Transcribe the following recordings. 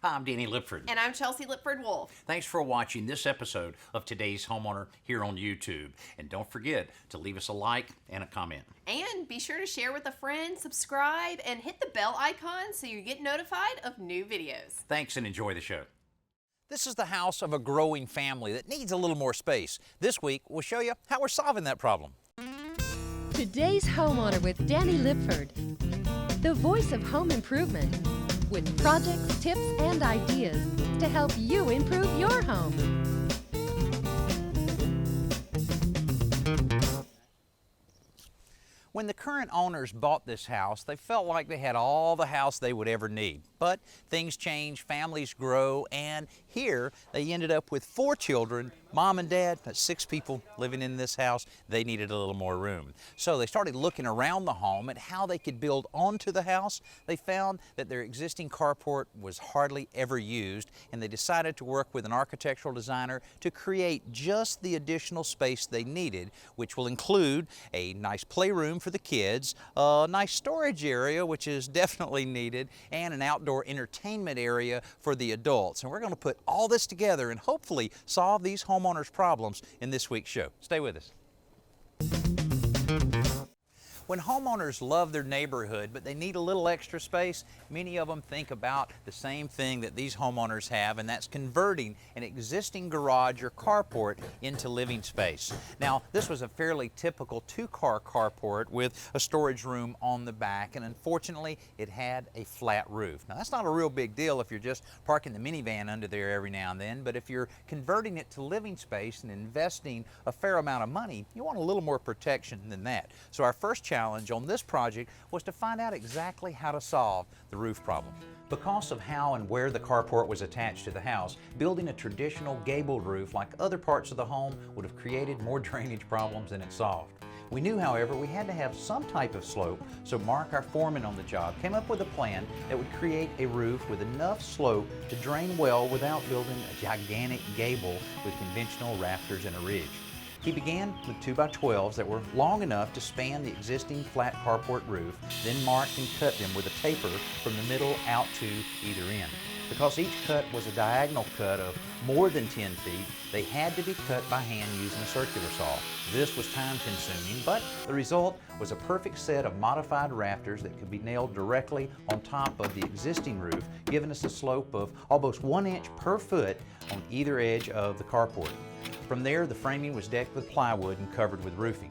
Hi, I'm Danny Lipford. And I'm Chelsea Lipford-Wolf. Thanks for watching this episode of Today's Homeowner here on YouTube. And don't forget to leave us a like and a comment. And be sure to share with a friend, subscribe, and hit the bell icon so you get notified of new videos. Thanks and enjoy the show. This is the house of a growing family that needs a little more space. This week, we'll show you how we're solving that problem. Today's Homeowner with Danny Lipford, the voice of home improvement, with projects, tips, and ideas to help you improve your home. When the current owners bought this house, they felt like they had all the house they would ever need. But things change, families grow, and here they ended up with 4 children, mom and dad, that's 6 people living in this house. They needed a little more room. So they started looking around the home at how they could build onto the house. They found that their existing carport was hardly ever used, and they decided to work with an architectural designer to create just the additional space they needed, which will include a nice playroom for the kids, a nice storage area, which is definitely needed, and an outdoor entertainment area for the adults. And we're going to put all this together and hopefully solve these homeowners' problems in this week's show. Stay with us. When homeowners love their neighborhood, but they need a little extra space, many of them think about the same thing that these homeowners have, and that's converting an existing garage or carport into living space. Now, this was a fairly typical 2-car carport with a storage room on the back, and unfortunately, it had a flat roof. Now, that's not a real big deal if you're just parking the minivan under there every now and then, but if you're converting it to living space and investing a fair amount of money, you want a little more protection than that. So our first challenge on this project was to find out exactly how to solve the roof problem. Because of how and where the carport was attached to the house, building a traditional gabled roof like other parts of the home would have created more drainage problems than it solved. We knew, however, we had to have some type of slope, so Mark, our foreman on the job, came up with a plan that would create a roof with enough slope to drain well without building a gigantic gable with conventional rafters and a ridge. He began with 2x12s that were long enough to span the existing flat carport roof, then marked and cut them with a taper from the middle out to either end. Because each cut was a diagonal cut of more than 10 feet, they had to be cut by hand using a circular saw. This was time-consuming, but the result was a perfect set of modified rafters that could be nailed directly on top of the existing roof, giving us a slope of almost 1 inch per foot on either edge of the carport. From there, the framing was decked with plywood and covered with roofing.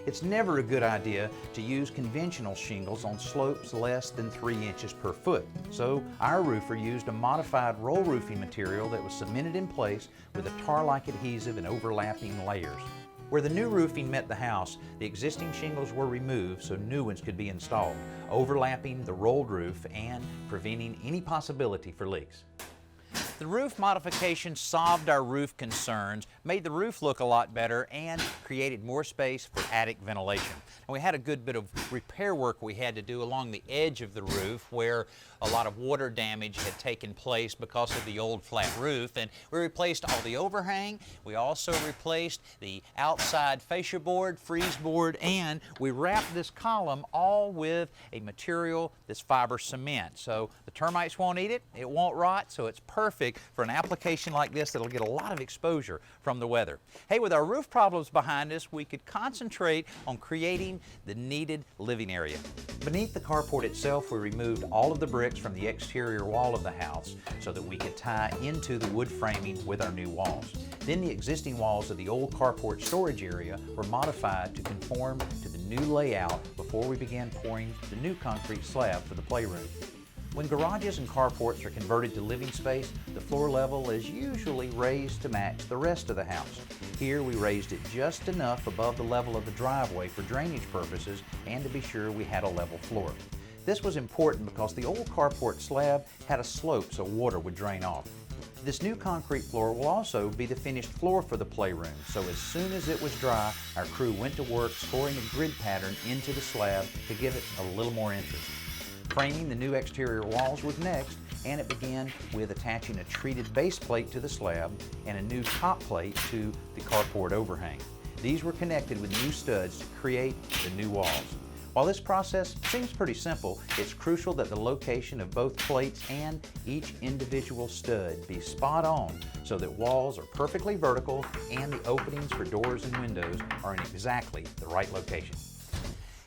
It's never a good idea to use conventional shingles on slopes less than 3 inches per foot. So our roofer used a modified roll roofing material that was cemented in place with a tar-like adhesive and overlapping layers. Where the new roofing met the house, the existing shingles were removed so new ones could be installed, overlapping the rolled roof and preventing any possibility for leaks. The roof modification solved our roof concerns, made the roof look a lot better, and created more space for attic ventilation. And we had a good bit of repair work we had to do along the edge of the roof where a lot of water damage had taken place because of the old flat roof, and we replaced all the overhang. We also replaced the outside fascia board, freeze board, and we wrapped this column all with a material that's fiber cement. So the termites won't eat it, it won't rot, so it's perfect for an application like this that'll get a lot of exposure from the weather. Hey, with our roof problems behind us, we could concentrate on creating the needed living area. Beneath the carport itself, we removed all of the bricks from the exterior wall of the house so that we could tie into the wood framing with our new walls. Then the existing walls of the old carport storage area were modified to conform to the new layout before we began pouring the new concrete slab for the playroom. When garages and carports are converted to living space, the floor level is usually raised to match the rest of the house. Here we raised it just enough above the level of the driveway for drainage purposes and to be sure we had a level floor. This was important because the old carport slab had a slope so water would drain off. This new concrete floor will also be the finished floor for the playroom, so as soon as it was dry, our crew went to work scoring a grid pattern into the slab to give it a little more interest. Framing the new exterior walls was next, and it began with attaching a treated base plate to the slab and a new top plate to the carport overhang. These were connected with new studs to create the new walls. While this process seems pretty simple, it's crucial that the location of both plates and each individual stud be spot on so that walls are perfectly vertical and the openings for doors and windows are in exactly the right location.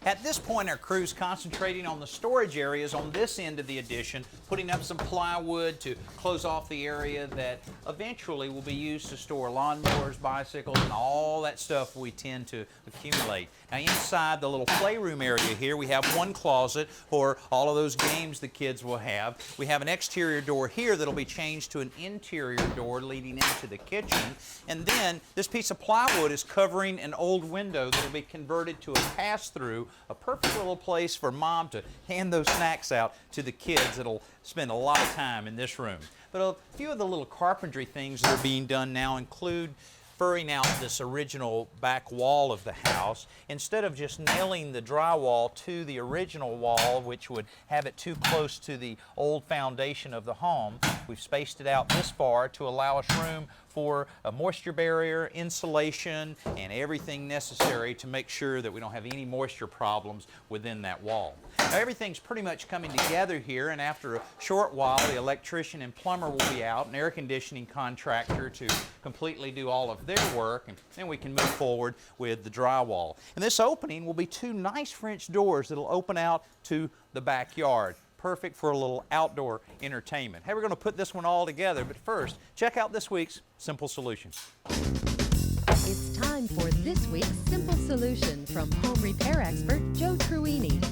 At this point, our crew's concentrating on the storage areas on this end of the addition, putting up some plywood to close off the area that eventually will be used to store lawnmowers, bicycles, and all that stuff we tend to accumulate. Now, inside the little playroom area here, we have one closet for all of those games the kids will have. We have an exterior door here that'll be changed to an interior door leading into the kitchen. And then this piece of plywood is covering an old window that'll be converted to a pass-through, a perfect little place for Mom to hand those snacks out to the kids that'll spend a lot of time in this room. But a few of the little carpentry things that are being done now include furring out this original back wall of the house. Instead of just nailing the drywall to the original wall, which would have it too close to the old foundation of the home, we've spaced it out this far to allow us room for a moisture barrier, insulation, and everything necessary to make sure that we don't have any moisture problems within that wall. Now, everything's pretty much coming together here, and after a short while, the electrician and plumber will be out, an air conditioning contractor to completely do all of their work, and then we can move forward with the drywall. And this opening will be two nice French doors that'll open out to the backyard. Perfect for a little outdoor entertainment. Hey, we're going to put this one all together, but first, check out this week's Simple Solution. It's time for this week's Simple Solution from home repair expert Joe Truini.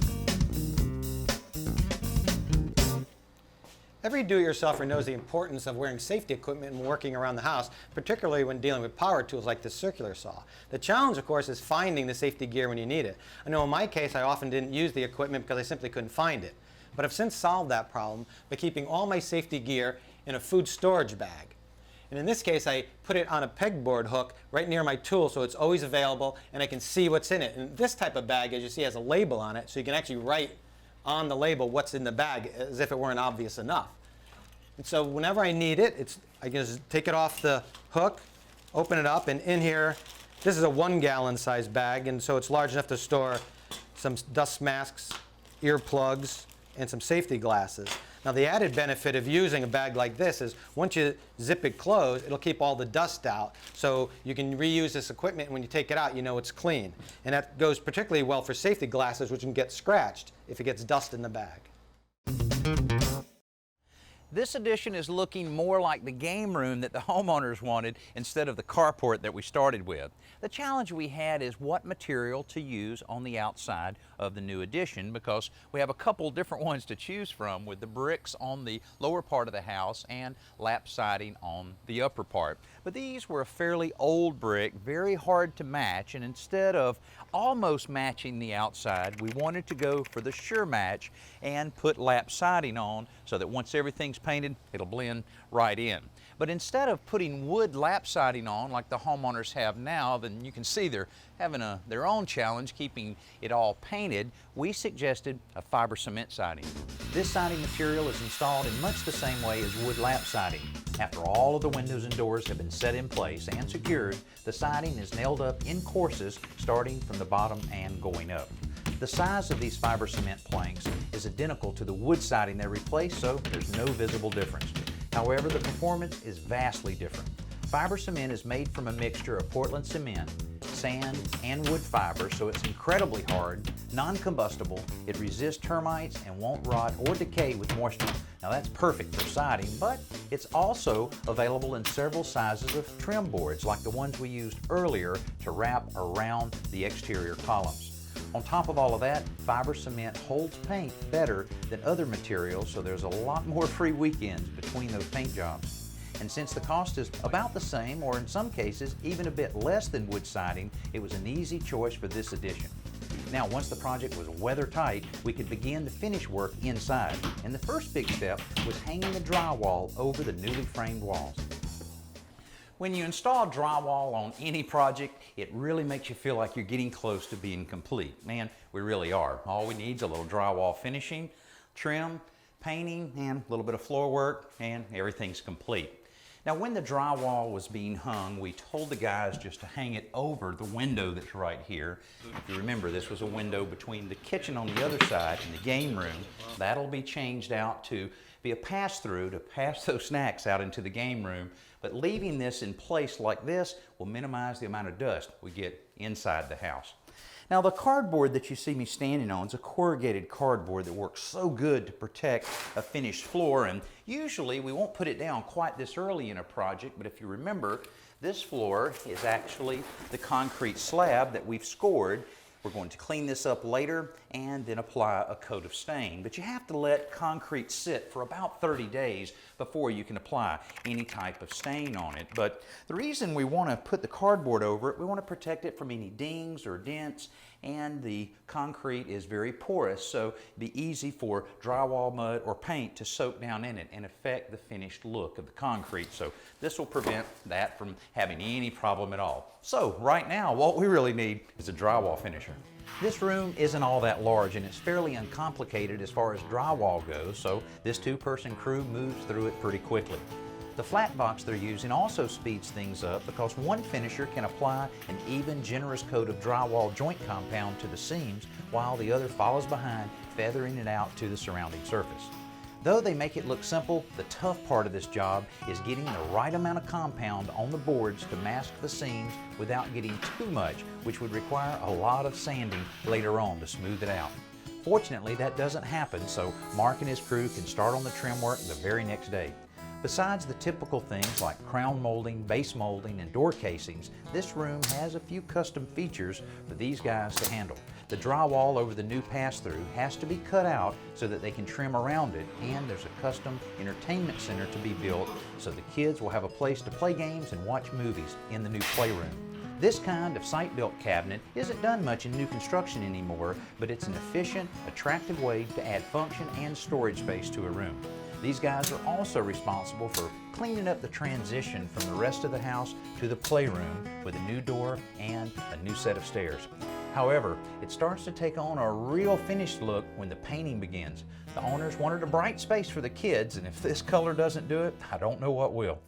Every do-it-yourselfer knows the importance of wearing safety equipment when working around the house, particularly when dealing with power tools like this circular saw. The challenge, of course, is finding the safety gear when you need it. I know in my case, I often didn't use the equipment because I simply couldn't find it. But I've since solved that problem by keeping all my safety gear in a food storage bag. And in this case, I put it on a pegboard hook right near my tool so it's always available and I can see what's in it. And this type of bag, as you see, has a label on it, so you can actually write on the label what's in the bag as if it weren't obvious enough. And so whenever I need it, I can just take it off the hook, open it up, and in here, this is a 1-gallon size bag, and so it's large enough to store some dust masks, earplugs, and some safety glasses. Now, the added benefit of using a bag like this is once you zip it closed, it'll keep all the dust out, so you can reuse this equipment, and when you take it out, you know it's clean. And that goes particularly well for safety glasses, which can get scratched if it gets dust in the bag. This addition is looking more like the game room that the homeowners wanted instead of the carport that we started with. The challenge we had is what material to use on the outside of the new addition, because we have a couple different ones to choose from, with the bricks on the lower part of the house and lap siding on the upper part. But these were a fairly old brick, very hard to match, and instead of almost matching the outside, we wanted to go for the sure match and put lap siding on so that once everything's painted, it'll blend right in. But instead of putting wood lap siding on like the homeowners have now, then you can see they're having their own challenge keeping it all painted. We suggested a fiber cement siding. This siding material is installed in much the same way as wood lap siding. After all of the windows and doors have been set in place and secured, the siding is nailed up in courses starting from the bottom and going up. The size of these fiber cement planks is identical to the wood siding they replaced, so there's no visible difference. However, the performance is vastly different. Fiber cement is made from a mixture of Portland cement, sand, and wood fiber, so it's incredibly hard, non-combustible, it resists termites, and won't rot or decay with moisture. Now that's perfect for siding, but it's also available in several sizes of trim boards, like the ones we used earlier to wrap around the exterior columns. On top of all of that, fiber cement holds paint better than other materials, so there's a lot more free weekends between those paint jobs. And since the cost is about the same, or in some cases even a bit less than wood siding, it was an easy choice for this addition. Now, once the project was weather tight, we could begin the finish work inside. And the first big step was hanging the drywall over the newly framed walls. When you install drywall on any project, it really makes you feel like you're getting close to being complete. Man, we really are. All we need is a little drywall finishing, trim, painting, and a little bit of floor work, and everything's complete. Now, when the drywall was being hung, we told the guys just to hang it over the window that's right here. If you remember, this was a window between the kitchen on the other side and the game room. That'll be changed out to be a pass-through to pass those snacks out into the game room. But leaving this in place like this will minimize the amount of dust we get inside the house. Now, the cardboard that you see me standing on is a corrugated cardboard that works so good to protect a finished floor, and usually we won't put it down quite this early in a project, but if you remember, this floor is actually the concrete slab that we've scored. We're going to clean this up later and then apply a coat of stain. But you have to let concrete sit for about 30 days before you can apply any type of stain on it. But the reason we want to put the cardboard over it, we want to protect it from any dings or dents, and the concrete is very porous, so it'd be easy for drywall, mud, or paint to soak down in it and affect the finished look of the concrete. So this will prevent that from having any problem at all. So right now, what we really need is a drywall finisher. This room isn't all that large, and it's fairly uncomplicated as far as drywall goes, so this two-person crew moves through it pretty quickly. The flat box they're using also speeds things up because one finisher can apply an even, generous coat of drywall joint compound to the seams while the other follows behind, feathering it out to the surrounding surface. Though they make it look simple, the tough part of this job is getting the right amount of compound on the boards to mask the seams without getting too much, which would require a lot of sanding later on to smooth it out. Fortunately, that doesn't happen, so Mark and his crew can start on the trim work the very next day. Besides the typical things like crown molding, base molding, and door casings, this room has a few custom features for these guys to handle. The drywall over the new pass-through has to be cut out so that they can trim around it, and there's a custom entertainment center to be built so the kids will have a place to play games and watch movies in the new playroom. This kind of site-built cabinet isn't done much in new construction anymore, but it's an efficient, attractive way to add function and storage space to a room. These guys are also responsible for cleaning up the transition from the rest of the house to the playroom with a new door and a new set of stairs. However, it starts to take on a real finished look when the painting begins. The owners wanted a bright space for the kids, and if this color doesn't do it, I don't know what will.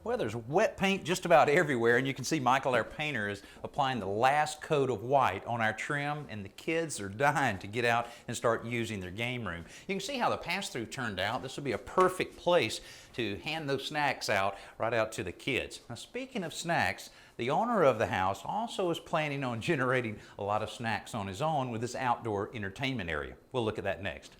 Well, there's wet paint just about everywhere, and you can see Michael, our painter, is applying the last coat of white on our trim, and the kids are dying to get out and start using their game room. You can see how the pass-through turned out. This will be a perfect place to hand those snacks out right out to the kids. Now, speaking of snacks, the owner of the house also is planning on generating a lot of snacks on his own with this outdoor entertainment area. We'll look at that next.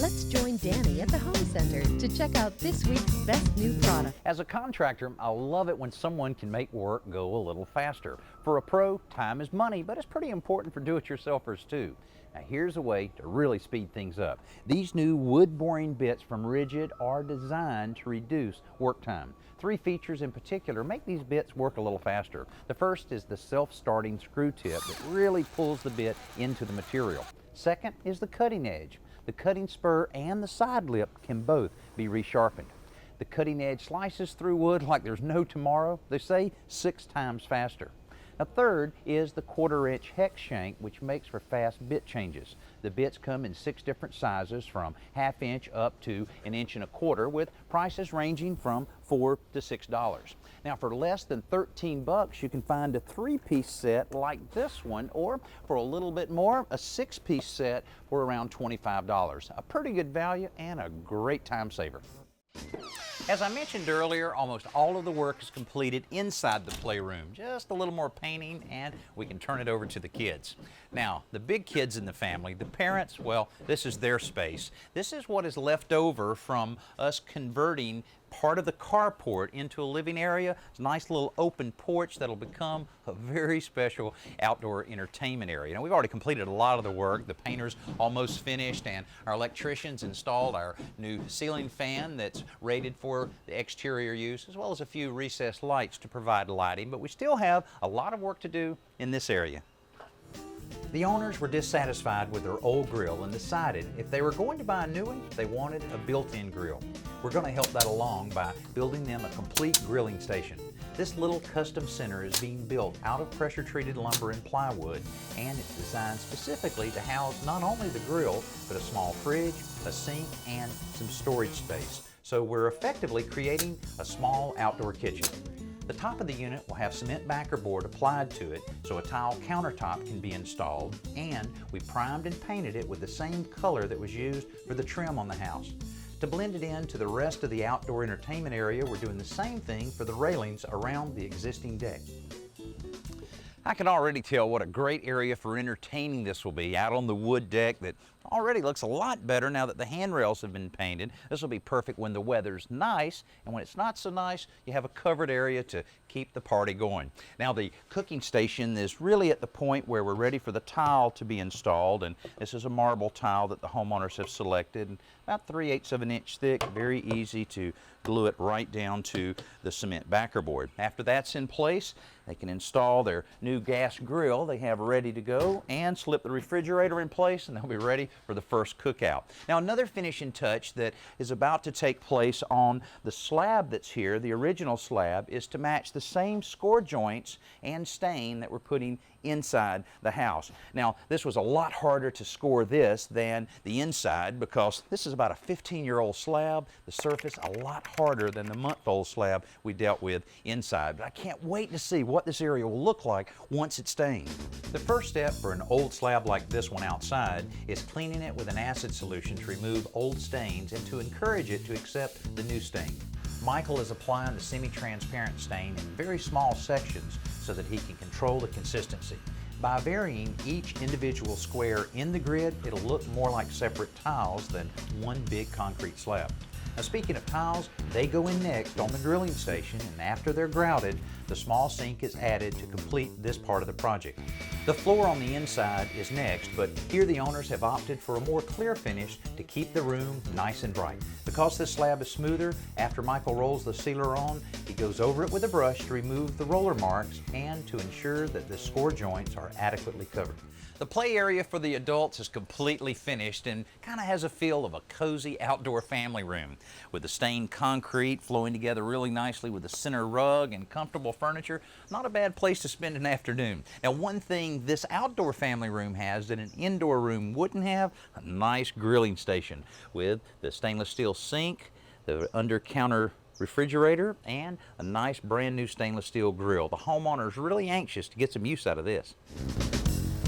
Let's join Danny at the Home Center to check out this week's best new product. As a contractor, I love it when someone can make work go a little faster. For a pro, time is money, but it's pretty important for do-it-yourselfers too. Now here's a way to really speed things up. These new wood boring bits from Rigid are designed to reduce work time. 3 features in particular make these bits work a little faster. The first is the self-starting screw tip that really pulls the bit into the material. Second is the cutting edge. The cutting spur and the side lip can both be resharpened. The cutting edge slices through wood like there's no tomorrow. They say 6 times faster. Now third is the 1/4-inch hex shank, which makes for fast bit changes. The bits come in 6 different sizes from 1/2 inch up to 1 1/4 inch with prices ranging from $4 to $6. Now for less than 13 bucks, you can find a 3-piece set like this one, or for a little bit more, a 6-piece set for around $25. A pretty good value and a great time saver. As I mentioned earlier, almost all of the work is completed inside the playroom. Just a little more painting and we can turn it over to the kids. Now, the big kids in the family, the parents, well, this is their space. This is what is left over from us converting part of the carport into a living area. It's a nice little open porch that'll become a very special outdoor entertainment area. Now, we've already completed a lot of the work. The painter's almost finished, and our electricians installed our new ceiling fan that's rated for the exterior use, as well as a few recessed lights to provide lighting. But we still have a lot of work to do in this area. The owners were dissatisfied with their old grill and decided if they were going to buy a new one, they wanted a built-in grill. We're going to help that along by building them a complete grilling station. This little custom center is being built out of pressure-treated lumber and plywood, and it's designed specifically to house not only the grill, but a small fridge, a sink, and some storage space. So we're effectively creating a small outdoor kitchen. The top of the unit will have cement backer board applied to it so a tile countertop can be installed, and we primed and painted it with the same color that was used for the trim on the house. To blend it into the rest of the outdoor entertainment area, we're doing the same thing for the railings around the existing deck. I can already tell what a great area for entertaining this will be out on the wood deck that already looks a lot better now that the handrails have been painted. This will be perfect when the weather's nice, and when it's not so nice, you have a covered area to keep the party going. Now the cooking station is really at the point where we're ready for the tile to be installed, and this is a marble tile that the homeowners have selected, and about 3/8 of an inch thick, very easy to glue it right down to the cement backer board. After that's in place, they can install their new gas grill they have ready to go and slip the refrigerator in place, and they'll be ready for the first cookout. Now another finishing touch that is about to take place on the slab that's here, the original slab, is to match the same score joints and stain that we're putting inside the house. Now this was a lot harder to score this than the inside because this is about a 15-year-old slab. The surface a lot harder than the month-old slab we dealt with inside. But I can't wait to see what this area will look like once it's stained. The first step for an old slab like this one outside is cleaning it with an acid solution to remove old stains and to encourage it to accept the new stain. Michael is applying the semi-transparent stain in very small sections so that he can control the consistency. By varying each individual square in the grid, it'll look more like separate tiles than one big concrete slab. Now speaking of tiles, they go in next on the drilling station, and after they're grouted, the small sink is added to complete this part of the project. The floor on the inside is next, but here the owners have opted for a more clear finish to keep the room nice and bright. Because this slab is smoother, after Michael rolls the sealer on, he goes over it with a brush to remove the roller marks and to ensure that the score joints are adequately covered. The play area for the adults is completely finished and kind of has a feel of a cozy outdoor family room, with the stained concrete flowing together really nicely with the center rug and comfortable furniture. Not a bad place to spend an afternoon. Now one thing this outdoor family room has that an indoor room wouldn't have, a nice grilling station with the stainless steel sink, the under counter refrigerator, and a nice brand new stainless steel grill. The homeowner's really anxious to get some use out of this.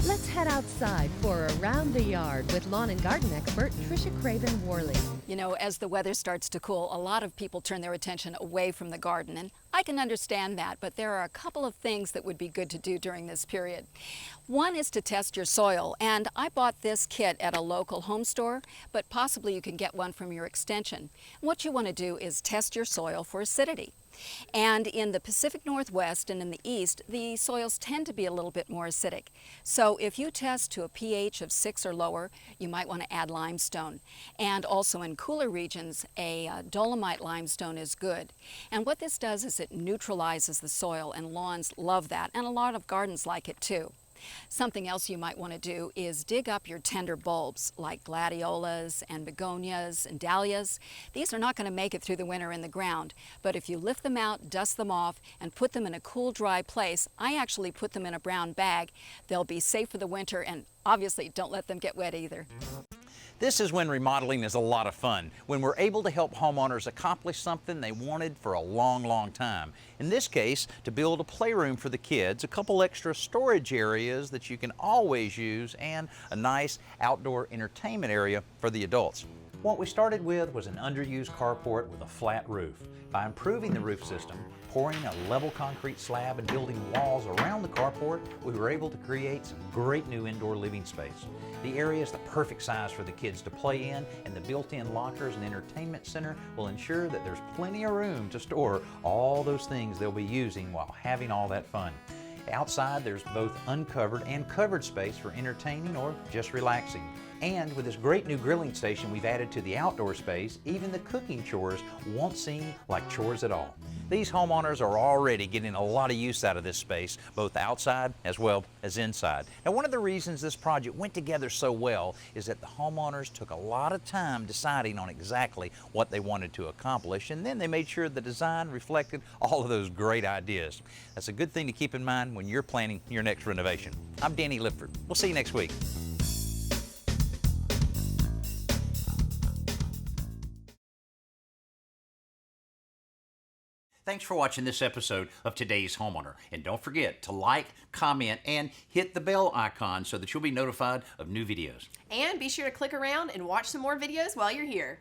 Let's head outside for Around the Yard with lawn and garden expert Tricia Craven-Worley. You know, as the weather starts to cool, a lot of people turn their attention away from the garden, and I can understand that, but there are a couple of things that would be good to do during this period. One is to test your soil, and I bought this kit at a local home store, but possibly you can get one from your extension. What you want to do is test your soil for acidity. And in the Pacific Northwest and in the East, the soils tend to be a little bit more acidic. So if you test to a pH of 6 or lower, you might want to add limestone. And also in cooler regions, a dolomite limestone is good. And what this does is it neutralizes the soil, and lawns love that, and a lot of gardens like it too. Something else you might want to do is dig up your tender bulbs like gladiolas and begonias and dahlias. These are not going to make it through the winter in the ground, but if you lift them out, dust them off, and put them in a cool, dry place, I actually put them in a brown bag. They'll be safe for the winter, and obviously don't let them get wet either. This is when remodeling is a lot of fun, when we're able to help homeowners accomplish something they wanted for a long, long time. In this case, to build a playroom for the kids, a couple extra storage areas that you can always use, and a nice outdoor entertainment area for the adults. What we started with was an underused carport with a flat roof. By improving the roof system, pouring a level concrete slab and building walls around the carport, we were able to create some great new indoor living space. The area is the perfect size for the kids to play in, and the built-in lockers and entertainment center will ensure that there's plenty of room to store all those things they'll be using while having all that fun. Outside, there's both uncovered and covered space for entertaining or just relaxing. And with this great new grilling station we've added to the outdoor space, even the cooking chores won't seem like chores at all. These homeowners are already getting a lot of use out of this space, both outside as well as inside. Now, one of the reasons this project went together so well is that the homeowners took a lot of time deciding on exactly what they wanted to accomplish, and then they made sure the design reflected all of those great ideas. That's a good thing to keep in mind when you're planning your next renovation. I'm Danny Lipford. We'll see you next week. Thanks for watching this episode of Today's Homeowner. And don't forget to like, comment, and hit the bell icon so that you'll be notified of new videos. And be sure to click around and watch some more videos while you're here.